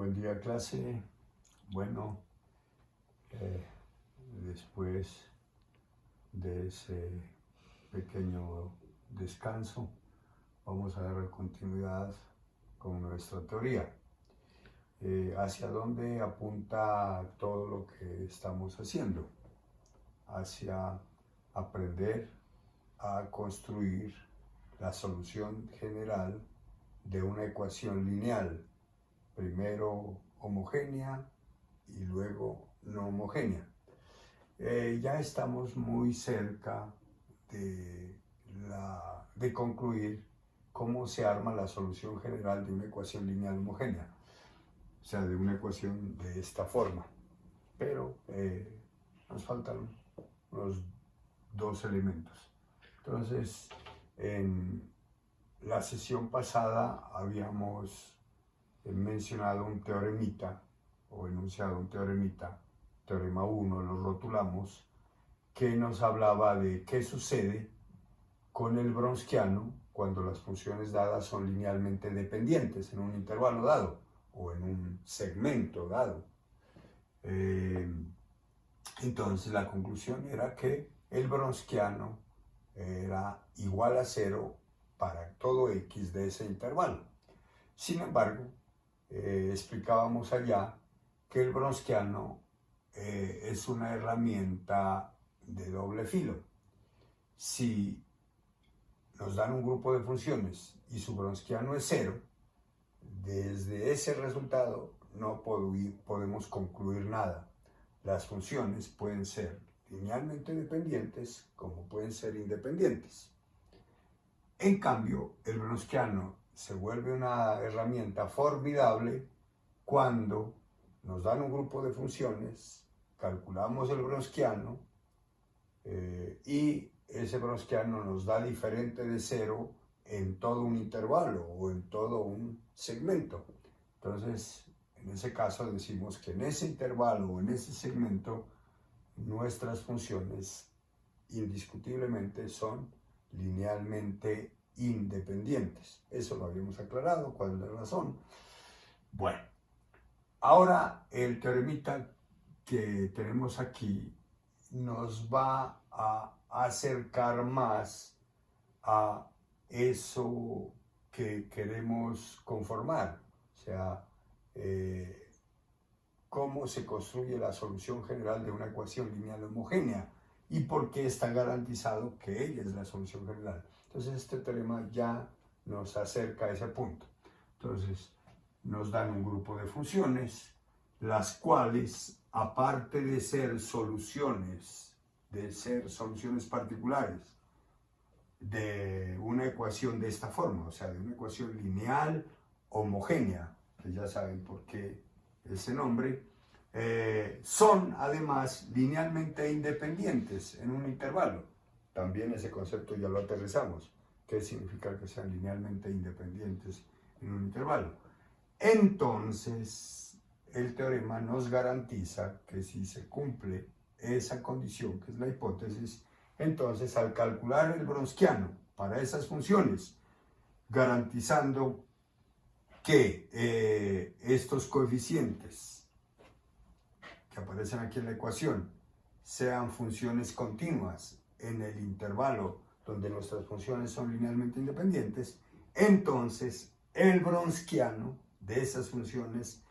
Buen día, clase. Bueno, después de ese pequeño descanso, vamos a dar continuidad con nuestra teoría. ¿Hacia dónde apunta todo lo que estamos haciendo? Hacia aprender a construir la solución general de una ecuación lineal, primero homogénea y luego no homogénea. Ya estamos muy cerca de concluir cómo se arma la solución general de una ecuación lineal homogénea, o sea, de una ecuación de esta forma. Pero nos faltan unos dos elementos. Entonces, en la sesión pasada habíamos mencionado un teoremita o enunciado un teoremita, teorema 1, lo rotulamos, que nos hablaba de qué sucede con el Wronskiano cuando las funciones dadas son linealmente dependientes en un intervalo dado o en un segmento dado. Entonces la conclusión era que el Wronskiano era igual a 0 para todo x de ese intervalo. Sin embargo, explicábamos allá que el Wronskiano es una herramienta de doble filo. Si nos dan un grupo de funciones y su Wronskiano es 0, desde ese resultado no podemos concluir nada. Las funciones pueden ser linealmente dependientes como pueden ser independientes. En cambio, el Wronskiano se vuelve una herramienta formidable cuando nos dan un grupo de funciones, calculamos el Wronskiano y ese Wronskiano nos da diferente de 0 en todo un intervalo o en todo un segmento. Entonces, en ese caso decimos que en ese intervalo o en ese segmento nuestras funciones indiscutiblemente son linealmente independientes. Eso lo habíamos aclarado, cuál es la razón. Bueno, ahora el teoremita que tenemos aquí nos va a acercar más a eso que queremos conformar, o sea, cómo se construye la solución general de una ecuación lineal homogénea y por qué está garantizado que ella es la solución general. Entonces este teorema ya nos acerca a ese punto. Entonces nos dan un grupo de funciones, las cuales, aparte de ser soluciones particulares de una ecuación de esta forma, o sea, de una ecuación lineal homogénea, que ya saben por qué ese nombre, son además linealmente independientes en un intervalo. También ese concepto ya lo aterrizamos. ¿Qué significa que sean linealmente independientes en un intervalo? Entonces, el teorema nos garantiza que si se cumple esa condición, que es la hipótesis, entonces al calcular el Wronskiano para esas funciones, garantizando que estos coeficientes que aparecen aquí en la ecuación sean funciones continuas en el intervalo donde nuestras funciones son linealmente independientes, entonces el Wronskiano de esas funciones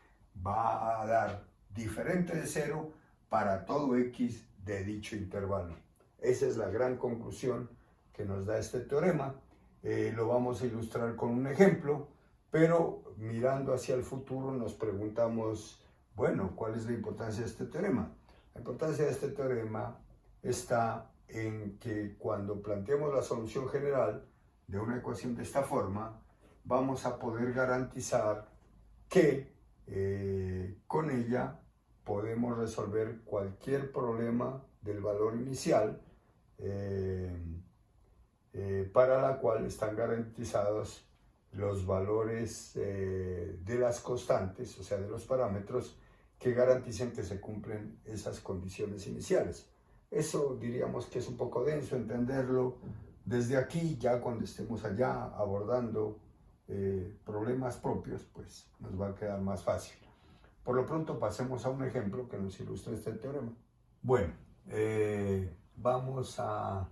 va a dar diferente de 0 para todo x de dicho intervalo. Esa es la gran conclusión que nos da este teorema. Lo vamos a ilustrar con un ejemplo, pero mirando hacia el futuro nos preguntamos, bueno, ¿cuál es la importancia de este teorema? La importancia de este teorema está en que cuando planteemos la solución general de una ecuación de esta forma, vamos a poder garantizar que con ella podemos resolver cualquier problema del valor inicial para la cual están garantizados los valores de las constantes, o sea, de los parámetros que garanticen que se cumplen esas condiciones iniciales. Eso diríamos que es un poco denso entenderlo desde aquí. Ya cuando estemos allá abordando problemas propios, pues nos va a quedar más fácil. Por lo pronto pasemos a un ejemplo que nos ilustre este teorema. Bueno, vamos a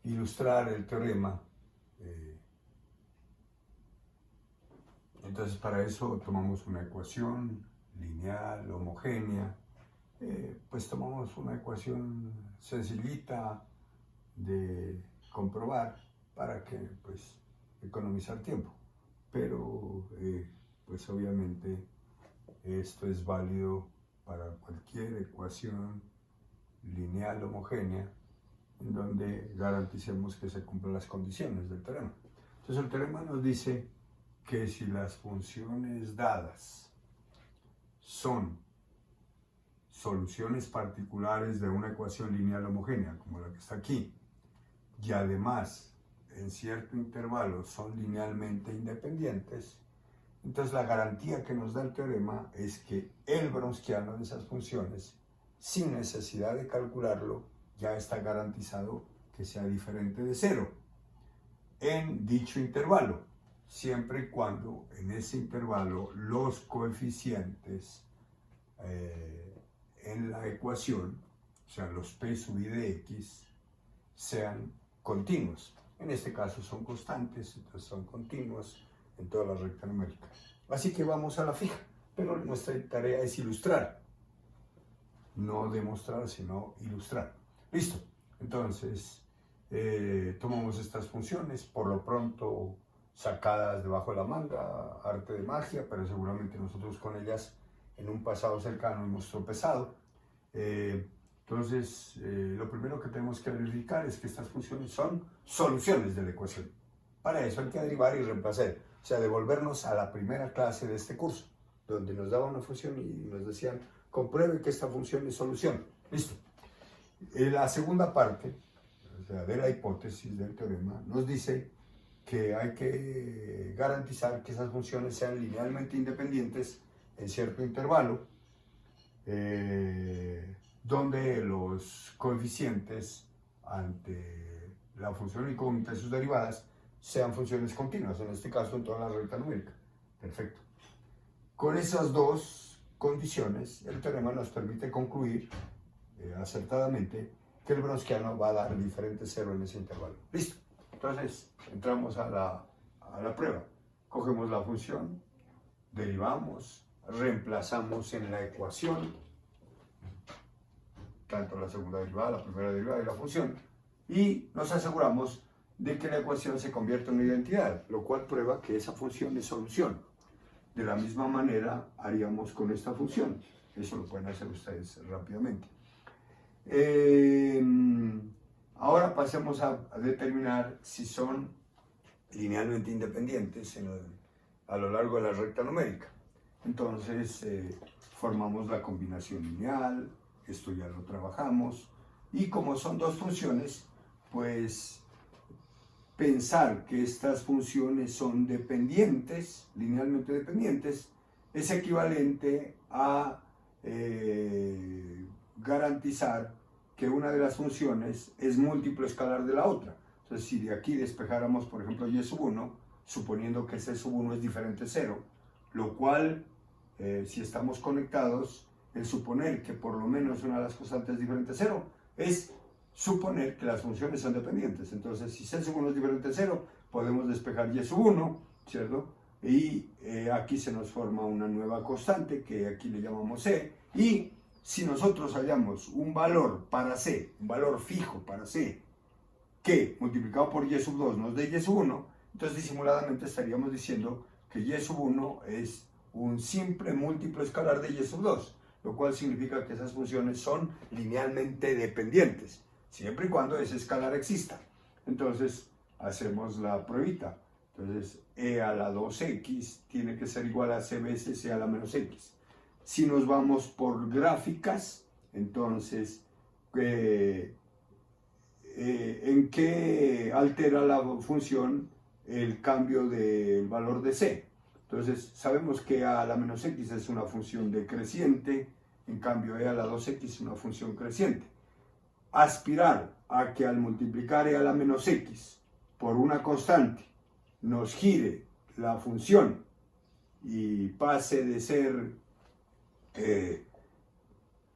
ilustrar el teorema. Entonces para eso tomamos una ecuación lineal, homogénea. Pues tomamos una ecuación sencillita de comprobar para que pues economizar tiempo. Pero pues obviamente esto es válido para cualquier ecuación lineal homogénea en donde garanticemos que se cumplan las condiciones del teorema. Entonces el teorema nos dice que si las funciones dadas son soluciones particulares de una ecuación lineal homogénea, como la que está aquí, y además en cierto intervalo son linealmente independientes, entonces la garantía que nos da el teorema es que el Wronskiano de esas funciones, sin necesidad de calcularlo, ya está garantizado que sea diferente de cero en dicho intervalo, siempre y cuando en ese intervalo los coeficientes en la ecuación, o sea, los p sub i de x, sean continuos. En este caso son constantes, entonces son continuos en toda la recta numérica. Así que vamos a la fija, pero nuestra tarea es ilustrar, no demostrar, sino ilustrar. Listo, entonces tomamos estas funciones, por lo pronto sacadas debajo de la manga, arte de magia, pero seguramente nosotros con ellas en un pasado cercano hemos tropezado. Entonces, lo primero que tenemos que verificar es que estas funciones son soluciones de la ecuación. Para eso hay que derivar y reemplazar, o sea, devolvernos a la primera clase de este curso, donde nos daban una función y nos decían, compruebe que esta función es solución. Listo. La segunda parte, o sea, de la hipótesis del teorema, nos dice que hay que garantizar que esas funciones sean linealmente independientes en cierto intervalo, donde los coeficientes ante la función incógnita y sus derivadas sean funciones continuas, en este caso en toda la recta numérica. Perfecto. Con esas dos condiciones, el teorema nos permite concluir acertadamente que el Wronskiano va a dar diferente cero en ese intervalo. Listo. Entonces, entramos a la prueba. Cogemos la función, derivamos, reemplazamos en la ecuación, tanto la segunda derivada, la primera derivada y la función, y nos aseguramos de que la ecuación se convierte en una identidad, lo cual prueba que esa función es solución. De la misma manera haríamos con esta función. Eso lo pueden hacer ustedes rápidamente. Ahora pasemos a determinar si son linealmente independientes a lo largo de la recta numérica. Entonces formamos la combinación lineal, esto ya lo trabajamos, y como son dos funciones, pues pensar que estas funciones son dependientes, linealmente dependientes, es equivalente a garantizar que una de las funciones es múltiplo escalar de la otra. Entonces, si de aquí despejáramos, por ejemplo, y sub 1, suponiendo que ese sub 1 es diferente de 0, lo cual, si estamos conectados, el suponer que por lo menos una de las constantes es diferente de 0, es suponer que las funciones son dependientes. Entonces, si c sub 1 es diferente de 0, podemos despejar y sub 1, ¿cierto? Y aquí se nos forma una nueva constante, que aquí le llamamos c, y si nosotros hallamos un valor para c, un valor fijo para c, que multiplicado por y sub 2 nos dé y sub 1, entonces disimuladamente estaríamos diciendo que y sub 1 es un simple múltiplo escalar de y sub 2, lo cual significa que esas funciones son linealmente dependientes, siempre y cuando ese escalar exista. Entonces hacemos la pruebita. Entonces e a la 2x tiene que ser igual a c veces e a la menos x. Si nos vamos por gráficas, entonces ¿en qué altera la función el cambio del valor de c? Entonces sabemos que a la menos x es una función decreciente, en cambio e a la 2x es una función creciente. Aspirar a que al multiplicar e a la menos x por una constante nos gire la función y pase de ser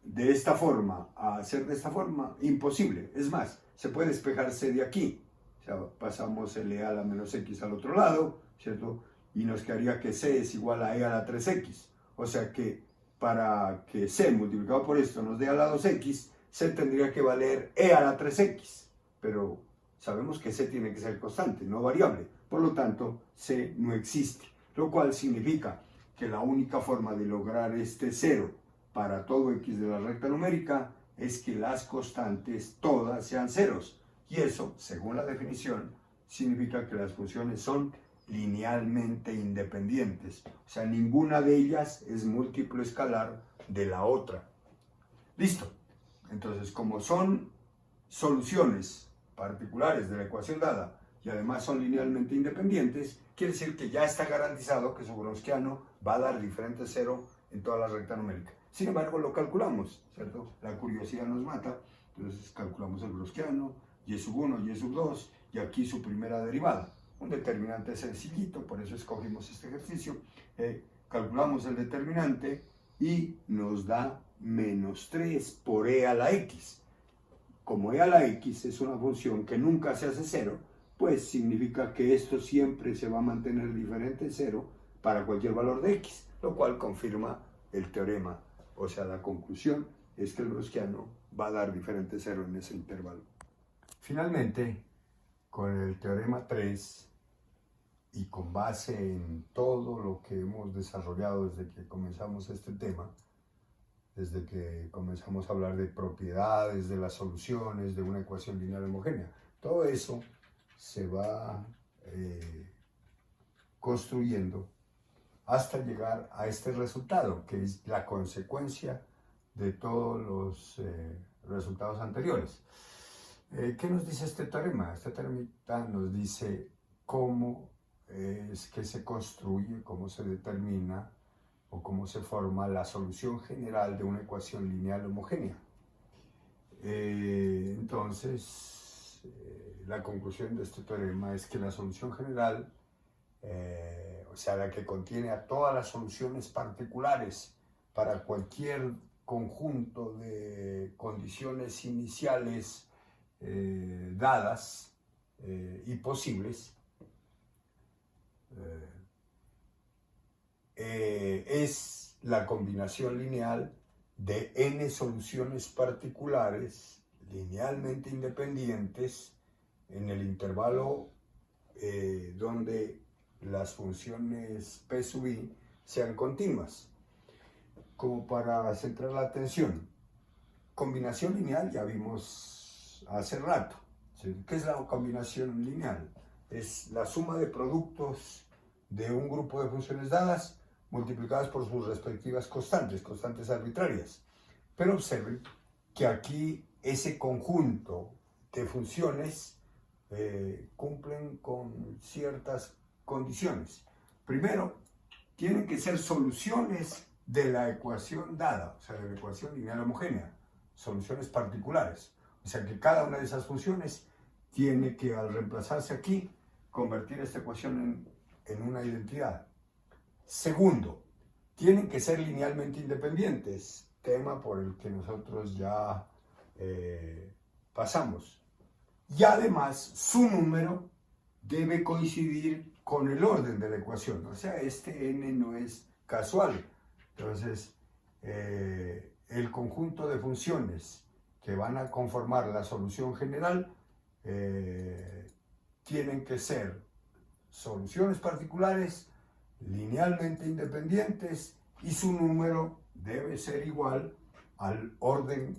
de esta forma a hacer de esta forma, imposible. Es más, se puede despejarse de aquí. O sea, pasamos el e a la menos x al otro lado, ¿cierto? Y nos quedaría que c es igual a e a la 3x. O sea que para que c multiplicado por esto nos dé a la 2x, c tendría que valer e a la 3x. Pero sabemos que c tiene que ser constante, no variable. Por lo tanto, c no existe. Lo cual significa que la única forma de lograr este cero para todo x de la recta numérica es que las constantes todas sean ceros. Y eso, según la definición, significa que las funciones son linealmente independientes. O sea, ninguna de ellas es múltiplo escalar de la otra. Listo. Entonces, como son soluciones particulares de la ecuación dada y además son linealmente independientes, quiere decir que ya está garantizado que su Gaussiano va a dar diferente cero en toda la recta numérica. Sin embargo, lo calculamos, ¿cierto? La curiosidad nos mata, entonces calculamos el Gaussiano, y sub 1, y sub 2, y aquí su primera derivada. Un determinante sencillito, por eso escogimos este ejercicio. Calculamos el determinante y nos da menos 3 por e a la x. Como e a la x es una función que nunca se hace cero, pues significa que esto siempre se va a mantener diferente cero para cualquier valor de x, lo cual confirma el teorema. O sea, la conclusión es que el Gaussiano va a dar diferente cero en ese intervalo. Finalmente, con el teorema 3 y con base en todo lo que hemos desarrollado desde que comenzamos este tema, desde que comenzamos a hablar de propiedades, de las soluciones, de una ecuación lineal homogénea, todo eso se va construyendo hasta llegar a este resultado, que es la consecuencia de todos los resultados anteriores. ¿Qué nos dice este teorema? Este teorema nos dice cómo es que se construye, cómo se determina o cómo se forma la solución general de una ecuación lineal homogénea. Entonces, la conclusión de este teorema es que la solución general, o sea, la que contiene a todas las soluciones particulares para cualquier conjunto de condiciones iniciales dadas y posibles, es la combinación lineal de n soluciones particulares linealmente independientes en el intervalo donde las funciones p sub i sean continuas. Como para centrar la atención, combinación lineal ya vimos hace rato. ¿Sí? ¿Qué es la combinación lineal? Es la suma de productos de un grupo de funciones dadas multiplicadas por sus respectivas constantes arbitrarias. Pero observen que aquí ese conjunto de funciones cumplen con ciertas condiciones. Primero, tienen que ser soluciones de la ecuación dada, o sea, de la ecuación lineal homogénea, soluciones particulares. O sea que cada una de esas funciones tiene que, al reemplazarse aquí, convertir esta ecuación en una identidad. Segundo, tienen que ser linealmente independientes, tema por el que nosotros ya pasamos. Y además, su número debe coincidir con el orden de la ecuación. O sea, este n no es casual. Entonces, el conjunto de funciones que van a conformar la solución general tienen que ser soluciones particulares linealmente independientes y su número debe ser igual al orden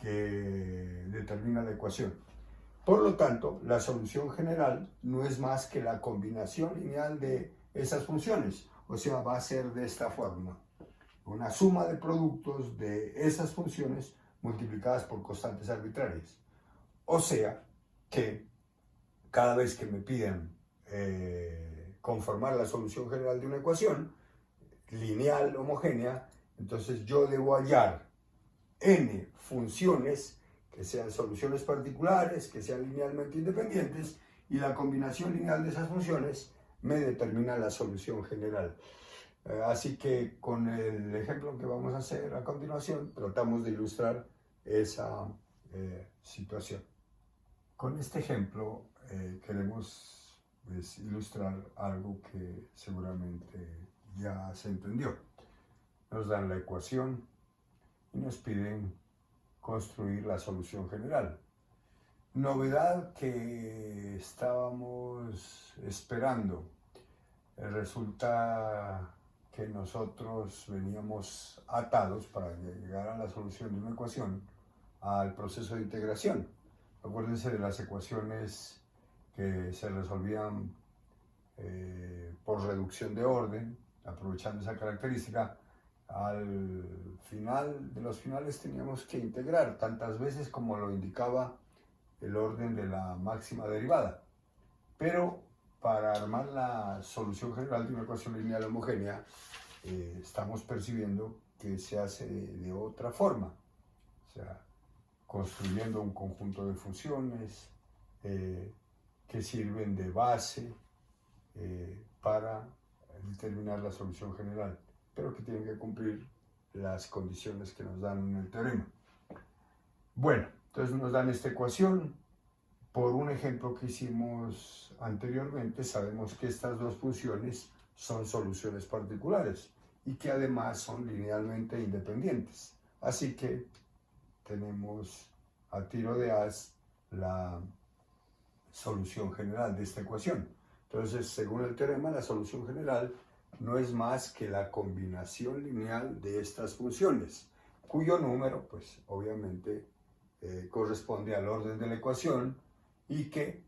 que determina la ecuación. Por lo tanto, la solución general no es más que la combinación lineal de esas funciones. O sea, va a ser de esta forma: una suma de productos de esas funciones multiplicadas por constantes arbitrarias. O sea, que cada vez que me pidan conformar la solución general de una ecuación lineal homogénea, entonces yo debo hallar n funciones que sean soluciones particulares, que sean linealmente independientes, y la combinación lineal de esas funciones me determina la solución general. Así que con el ejemplo que vamos a hacer a continuación, tratamos de ilustrar esa situación. Con este ejemplo queremos pues, ilustrar algo que seguramente ya se entendió. Nos dan la ecuación y nos piden construir la solución general. Novedad que estábamos esperando. Resulta que nosotros veníamos atados para llegar a la solución de una ecuación al proceso de integración. Acuérdense de las ecuaciones que se resolvían por reducción de orden, aprovechando esa característica. Al final de los finales teníamos que integrar tantas veces como lo indicaba el orden de la máxima derivada. Pero para armar la solución general de una ecuación lineal homogénea, estamos percibiendo que se hace de otra forma. O sea, construyendo un conjunto de funciones que sirven de base para determinar la solución general, pero que tienen que cumplir las condiciones que nos dan en el teorema. Bueno, entonces nos dan esta ecuación. Por un ejemplo que hicimos anteriormente, sabemos que estas dos funciones son soluciones particulares y que además son linealmente independientes. Así que tenemos a tiro de as la solución general de esta ecuación. Entonces, según el teorema, la solución general no es más que la combinación lineal de estas funciones, cuyo número, pues obviamente, corresponde al orden de la ecuación y que,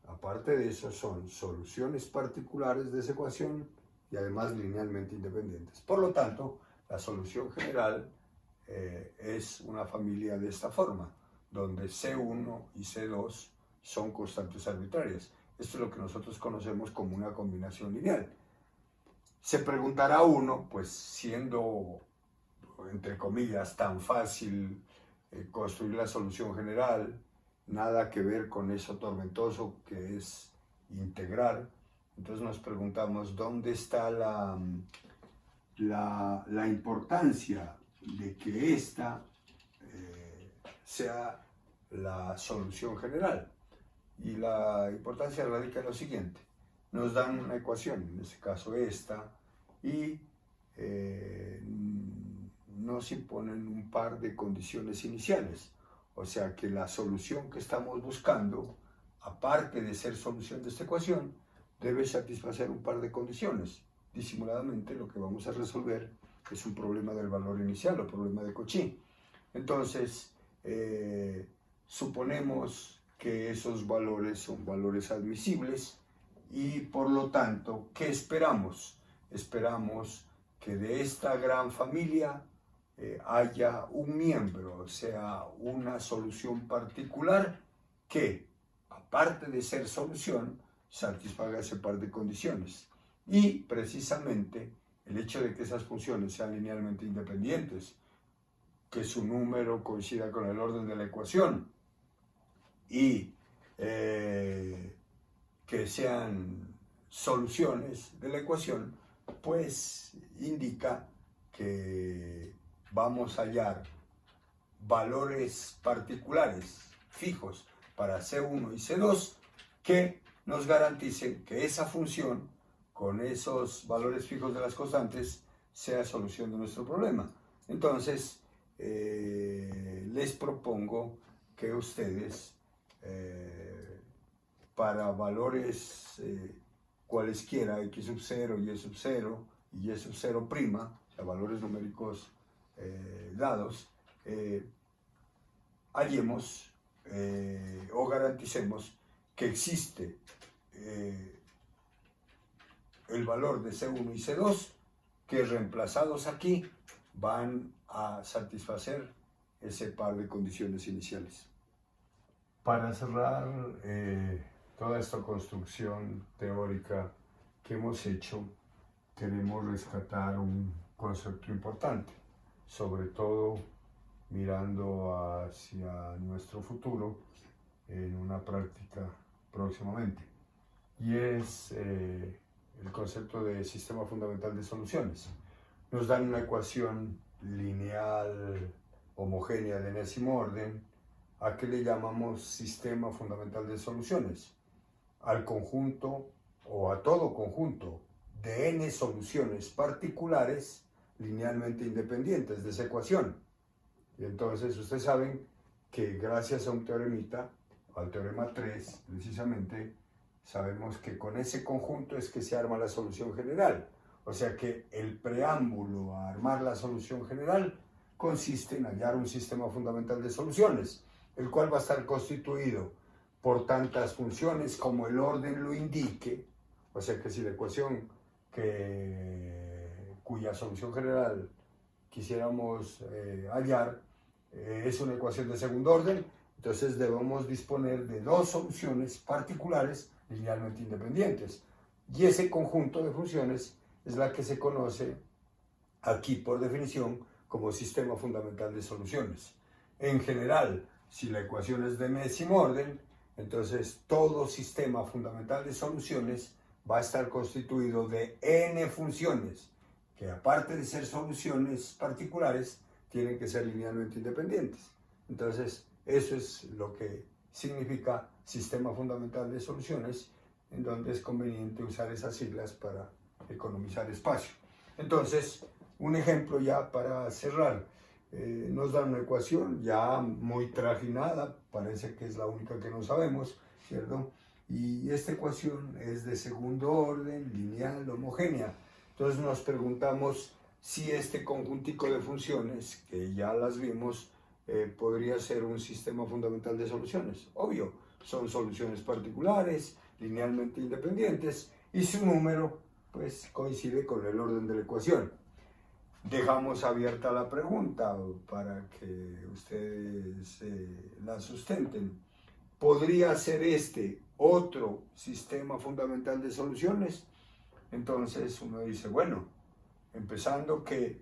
aparte de eso, son soluciones particulares de esa ecuación y además linealmente independientes. Por lo tanto, la solución general es una familia de esta forma, donde C1 y C2 son constantes arbitrarias. Esto es lo que nosotros conocemos como una combinación lineal. Se preguntará uno, pues siendo, entre comillas, tan fácil construir la solución general, nada que ver con eso tormentoso que es integrar, entonces nos preguntamos dónde está la importancia de que esta sea la solución general. Y la importancia radica en lo siguiente: nos dan una ecuación, en este caso esta, y nos imponen un par de condiciones iniciales. O sea que la solución que estamos buscando, aparte de ser solución de esta ecuación, debe satisfacer un par de condiciones. Disimuladamente lo que vamos a resolver es un problema del valor inicial o problema de Cauchy. Entonces, suponemos que esos valores son valores admisibles y por lo tanto, ¿qué esperamos? Esperamos que de esta gran familia haya un miembro, o sea, una solución particular que, aparte de ser solución, satisfaga ese par de condiciones. Y precisamente el hecho de que esas funciones sean linealmente independientes, que su número coincida con el orden de la ecuación y que sean soluciones de la ecuación, pues indica que vamos a hallar valores particulares fijos para C1 y C2 que nos garanticen que esa función con esos valores fijos de las constantes sea solución de nuestro problema. Entonces, les propongo que ustedes para valores cualesquiera, x sub 0, y sub 0 y y sub 0', o sea, valores numéricos dados, hallemos o garanticemos que existe el valor de C1 y C2 que reemplazados aquí van a satisfacer ese par de condiciones iniciales. Para cerrar toda esta construcción teórica que hemos hecho, queremos rescatar un concepto importante, sobre todo mirando hacia nuestro futuro en una práctica próximamente, y es el concepto de sistema fundamental de soluciones. Nos dan una ecuación lineal homogénea de enésimo orden, a que le llamamos sistema fundamental de soluciones, al conjunto o a todo conjunto de n soluciones particulares linealmente independientes de esa ecuación. Y entonces ustedes saben que gracias a un teoremita, al teorema 3 precisamente, sabemos que con ese conjunto es que se arma la solución general. O sea que el preámbulo a armar la solución general consiste en hallar un sistema fundamental de soluciones, el cual va a estar constituido por tantas funciones como el orden lo indique. O sea que si la ecuación cuya solución general quisiéramos hallar es una ecuación de segundo orden, entonces debemos disponer de dos soluciones particulares linealmente independientes. Y ese conjunto de funciones es la que se conoce aquí por definición como sistema fundamental de soluciones. En general, si la ecuación es de enésimo orden, entonces todo sistema fundamental de soluciones va a estar constituido de n funciones, que aparte de ser soluciones particulares, tienen que ser linealmente independientes. Entonces, eso es lo que significa sistema fundamental de soluciones, en donde es conveniente usar esas siglas para economizar espacio. Entonces, un ejemplo ya para cerrar. Nos dan una ecuación ya muy trajinada, parece que es la única que no sabemos, ¿cierto? Y esta ecuación es de segundo orden, lineal, homogénea. Entonces nos preguntamos si este conjuntico de funciones, que ya las vimos, podría ser un sistema fundamental de soluciones. Obvio, son soluciones particulares, linealmente independientes, y su número pues coincide con el orden de la ecuación. Dejamos abierta la pregunta para que ustedes la sustenten. ¿Podría ser este otro sistema fundamental de soluciones? Entonces uno dice, bueno, empezando que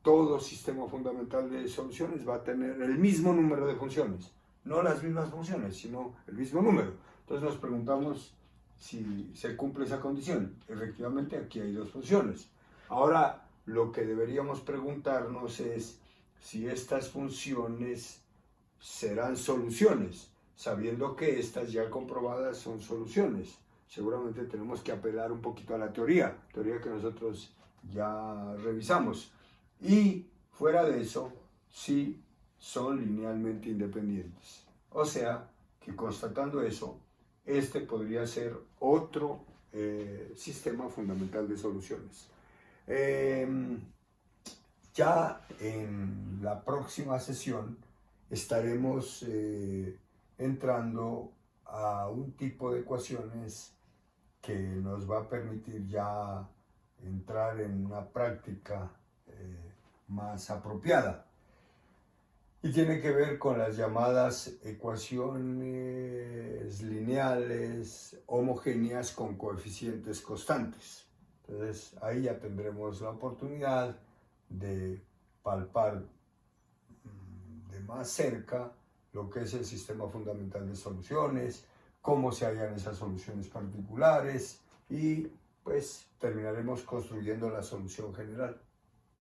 todo sistema fundamental de soluciones va a tener el mismo número de funciones, no las mismas funciones, sino el mismo número. Entonces nos preguntamos si se cumple esa condición. Efectivamente, aquí hay dos funciones. Ahora, lo que deberíamos preguntarnos es si estas funciones serán soluciones, sabiendo que estas ya comprobadas son soluciones. Seguramente tenemos que apelar un poquito a la teoría que nosotros ya revisamos. Y fuera de eso, sí son linealmente independientes. O sea, que constatando eso, este podría ser otro sistema fundamental de soluciones. Ya en la próxima sesión estaremos entrando a un tipo de ecuaciones que nos va a permitir ya entrar en una práctica más apropiada. Y tiene que ver con las llamadas ecuaciones lineales homogéneas con coeficientes constantes. Entonces ahí ya tendremos la oportunidad de palpar de más cerca lo que es el sistema fundamental de soluciones, cómo se hallan esas soluciones particulares y pues terminaremos construyendo la solución general.